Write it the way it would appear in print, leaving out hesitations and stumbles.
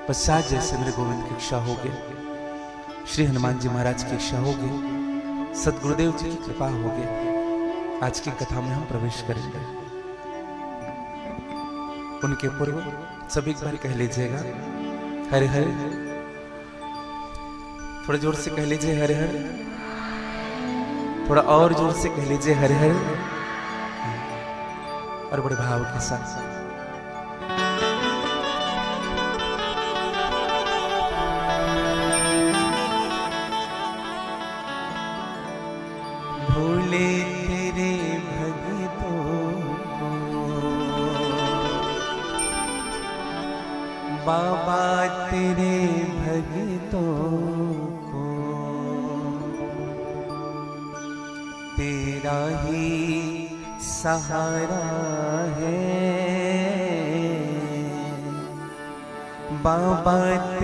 पश्चात जैसे मेरे गोविंद की इच्छा होगी, श्री हनुमान जी महाराज की इच्छा होगी, सदगुरुदेव जी की कृपा होगी, आज की कथा में हम प्रवेश करेंगे। उनके पूर्व सभी एक बार कह लीजिएगा हरे हरे, थोड़ा जोर से कह लीजिए हरे हरे, थोड़ा और जोर से कह लीजिए हरे हरे, और बड़े भाव के साथ भोले तेरे भगतों को बाबा तेरे भगतों को तेरा ही सहारा है बाबा।